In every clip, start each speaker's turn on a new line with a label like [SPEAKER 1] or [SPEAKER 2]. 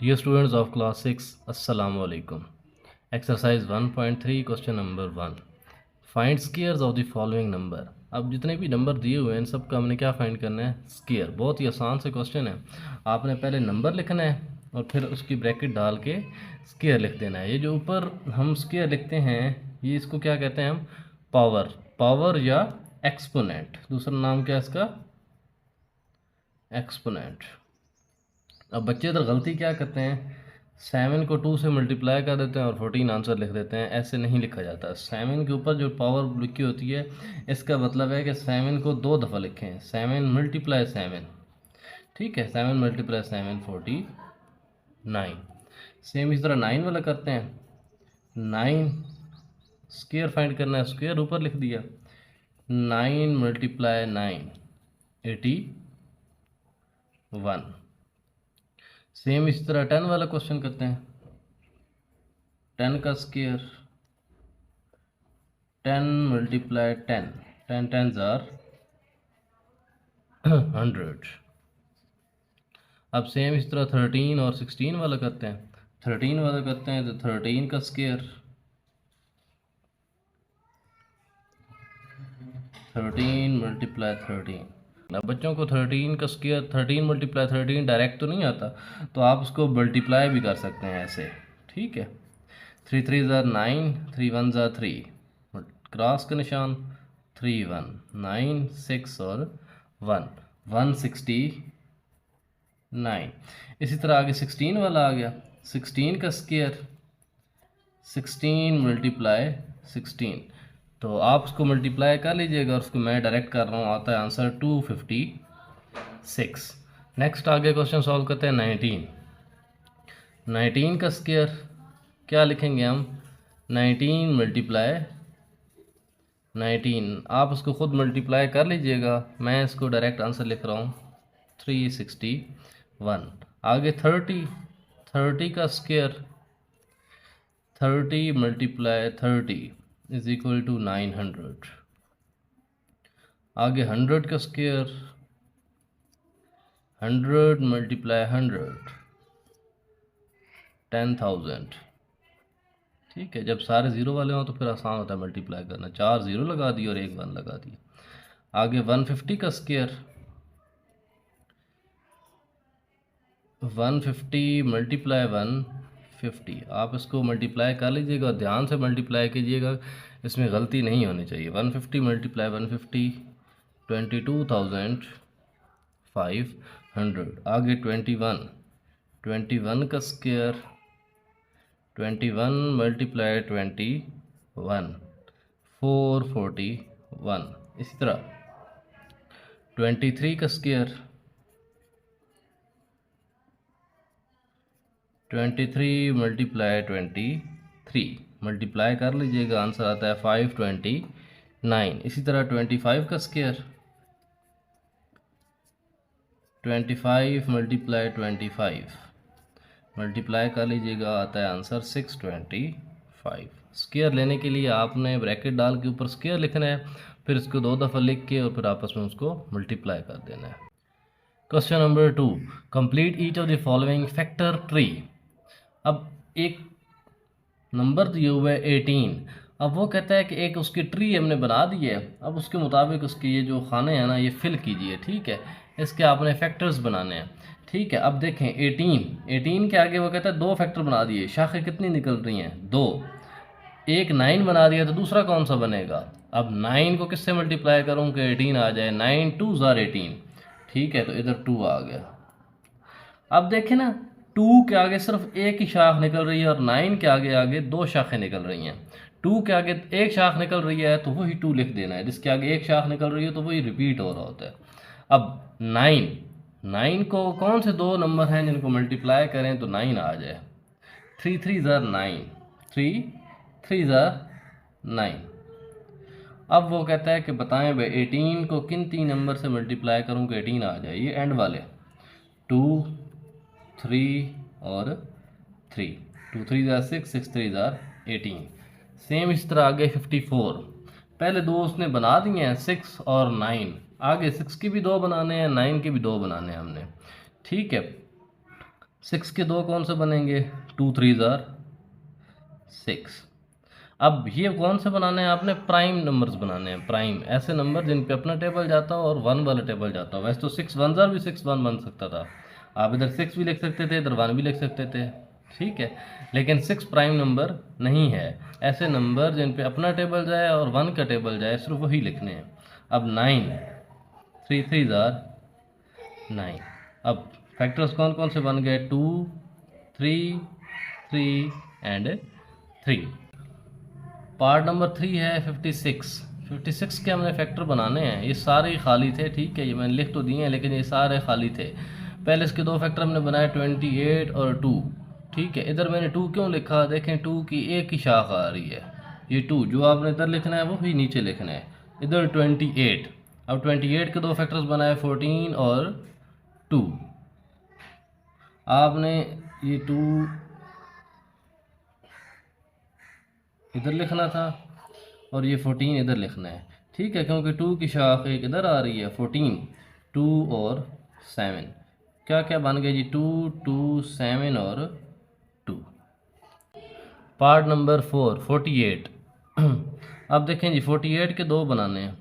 [SPEAKER 1] Dear students of class 6, Assalamu alaikum. Exercise 1.3 question number 1. Find squares of the following number. अब जितने भी number दिए हुए हैं इन सब का हमने क्या फाइंड करना है? स्क्वायर। बहुत ही आसान से क्वेश्चन है। आपने पहले नंबर लिखना है और फिर उसकी ब्रैकेट डाल के स्क्वायर लिख देना है। ये जो ऊपर हम स्क्वायर लिखते हैं ये इसको क्या कहते हैं हम? पावर या एक्सपोनेंट। दूसरा नाम क्या है इसका? एक्सपोनेंट। अब बच्चे इधर गलती क्या करते हैं, 7 को 2 से मल्टीप्लाई कर देते हैं और 14 आंसर लिख देते हैं। ऐसे नहीं लिखा जाता। 7 के ऊपर जो पावर लिखी होती है इसका मतलब है कि 7 को 2 दफ़ा लिखें। 7 मल्टीप्लाई 7, ठीक है, 7 मल्टीप्लाई 7 49। सेम इस तरह 9 वाला करते हैं। 9 स्क्वायर फाइंड करना है, स्क्वायर ऊपर लिख दिया। 9 मल्टीप्लाई 9 81। सेम इस तरह 10 वाला क्वेश्चन करते हैं। 10 का स्क्वायर 10 मल्टीप्लाई 10, 10 टेंस आर 100। अब सेम इस तरह 13 और 16 वाला करते हैं। 13 वाला करते हैं तो 13 का स्क्वायर 13 मल्टीप्लाई 13। अब बच्चों को 13 का स्क्वायर 13 मल्टीप्लाई 13 डायरेक्ट तो नहीं आता, तो आप उसको मल्टीप्लाई भी कर सकते हैं ऐसे, ठीक है। 3 3 ज़ार 9, 3 1 ज़ार 3, क्रॉस का निशान 3 1 9 6 और 1 169। इसी तरह आगे 16 वाला आ गया। 16 का स्क्वायर 16 मल्टीप्लाई 16, तो आप उसको मल्टीप्लाई कर लीजिएगा और उसको मैं डायरेक्ट कर रहा हूँ, आता है आंसर 256। नेक्स्ट आगे क्वेश्चन सॉल्व करते हैं। 19 का स्क्वायर क्या लिखेंगे हम? 19 मल्टीप्लाई 19, आप उसको खुद मल्टीप्लाई कर लीजिएगा, मैं इसको डायरेक्ट आंसर लिख रहा हूँ 361। आगे 30 का square 30 multiply 30 is equal to 900। आगे 100 का स्क्वायर 100 मल्टीप्लाई 100 10,000, ठीक है। जब सारे ज़ीरो वाले हों तो फिर आसान होता है मल्टीप्लाई करना। 4 ज़ीरो लगा दिए और 1 1 लगा दिया। आगे 150 का स्क्वायर 150 मल्टीप्लाई 150, आप इसको मल्टीप्लाई कर लीजिएगा, ध्यान से मल्टीप्लाई कीजिएगा, इसमें गलती नहीं होनी चाहिए। 150 मल्टीप्लाई 150 22,500। आगे 21 का स्क्वायर 21 मल्टीप्लाई 21 441। इसी तरह 23 का स्क्वायर 23 मल्टीप्लाई 23, मल्टीप्लाई कर लीजिएगा, आंसर आता है 529। इसी तरह 25 का स्क्वायर 25 मल्टीप्लाई 25, मल्टीप्लाई कर लीजिएगा, आता है आंसर 625। स्क्वायर लेने के लिए आपने ब्रैकेट डाल के ऊपर स्क्वायर लिखना है, फिर इसको 2 दफ़ा लिख के और फिर आपस में उसको मल्टीप्लाई कर देना है। Question number 2, complete each of the following factor tree. अब एक नंबर दिए हुए है 18, अब वो कहता है कि एक उसकी ट्री हमने बना दी है, अब उसके मुताबिक उसके ये जो खाने हैं ना ये फिल कीजिए, ठीक है। इसके आपने फैक्टर्स बनाने हैं, ठीक है। अब देखें 18 के आगे वो कहता है 2 फैक्टर बना दिए, शाखें कितनी निकल रही हैं? 2। एक 9 बना दिया तो दूसरा कौन सा बनेगा? अब 9 को किससे मल्टीप्लाई करूँ कि 18 आ जाए? 9 2 ज़ार 18, ठीक है, तो इधर 2 आ गया। अब देखें ना 2 के आगे सिर्फ एक ही शाख निकल रही है और 9 के आगे 2 शाखें निकल रही हैं। 2 के आगे एक शाख निकल रही है तो वही 2 लिख देना है, जिसके आगे एक शाख निकल रही है तो वही रिपीट हो रहा होता है। अब 9 को कौन से 2 नंबर हैं जिनको मल्टीप्लाई करें तो 9 आ जाए? 3 3 ज़ार 9, 3 3 ज़ार 9। अब वो कहता है कि बताएं भाई 18 को किन 3 नंबर से मल्टीप्लाई करूं कि 18 आ जाए? ये एंड वाले 2 3 और 3, 2 3 ज़ार 6, 6 3 ज़ार 18। सेम इस तरह आगे 54, पहले 2 उसने बना दिए हैं 6 और 9, आगे 6 के भी 2 बनाने हैं, 9 के भी 2 बनाने हैं हमने, ठीक है। 6 के दो कौन से बनेंगे, 2 3 ज़ार 6। अब ये कौन से बनाने हैं आपने, प्राइम नंबर्स बनाने हैं, प्राइम ऐसे नंबर जिन पे अपना टेबल जाता हो और 1 वाला टेबल जाता हो। वैसे तो 6 1 ज़ार भी 6 1 बन सकता था, आप इधर 6 भी लिख सकते थे, इधर 1 भी लिख सकते थे, ठीक है। लेकिन 6 प्राइम नंबर नहीं है। ऐसे नंबर जिन पे अपना टेबल जाए और 1 का टेबल जाए, सिर्फ वही लिखने हैं। अब 9 3 3 ज़ार 9। अब फैक्टर्स कौन कौन से बन गए, 2 3 3 एंड 3। पार्ट नंबर 3 है 56। 56 के हमने फैक्टर बनाने हैं। ये सारे खाली थे, ठीक है, ये मैंने लिख तो दिए हैं लेकिन ये सारे खाली थे। पहले इसके दो फैक्टर हमने बनाए 28 और 2, ठीक है। इधर मैंने 2 क्यों लिखा, देखें 2 की एक ही शाख आ रही है, ये 2 जो आपने इधर लिखना है वो भी नीचे लिखना है, इधर 28। अब 28 के दो फैक्टर्स बनाए 14 और 2। आपने ये 2 इधर लिखना था और ये 14 इधर लिखना है, ठीक है, क्योंकि 2 की शाख एक इधर आ रही है 14, 2 और 7। क्या क्या बन गया जी, 2 2 7 और 2। Part number 4 48। अब देखें जी 48 के दो बनाने हैं।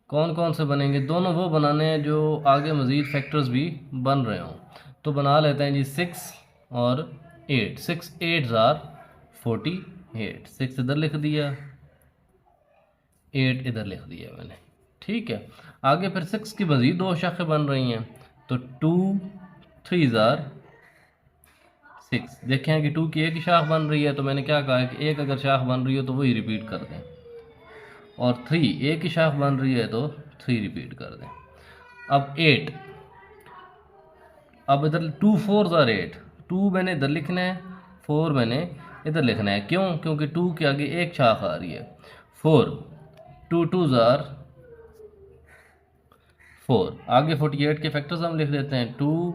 [SPEAKER 1] कौन कौन से बनेंगे, दोनों वो बनाने हैं जो आगे मज़ीद फैक्टर्स भी बन रहे हों। तो बना लेते हैं जी 6 और 8। 6 8 ज़ार 48, 6 इधर लिख दिया, 8 इधर लिख दिया मैंने, ठीक है। आगे फिर 6 की मज़ीद दो शाखें बन रही हैं, तो 2 3 ज़ार 6। देखें कि 2 की एक ही शाख बन रही है, तो मैंने क्या कहा है कि एक अगर शाख बन रही हो तो वही रिपीट कर दें, और 3 एक ही शाख बन रही है तो 3 रिपीट कर दें। अब 8, अब इधर 2 4 ज़ार 8, 2 मैंने इधर लिखना है, 4 मैंने इधर लिखना है, क्यों, क्योंकि 2 के आगे एक शाख आ रही है 4। 2 2 ज़ार 4। आगे 48 के फैक्टर्स हम लिख देते हैं, 2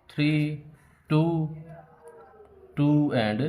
[SPEAKER 1] 3 2 2 एंड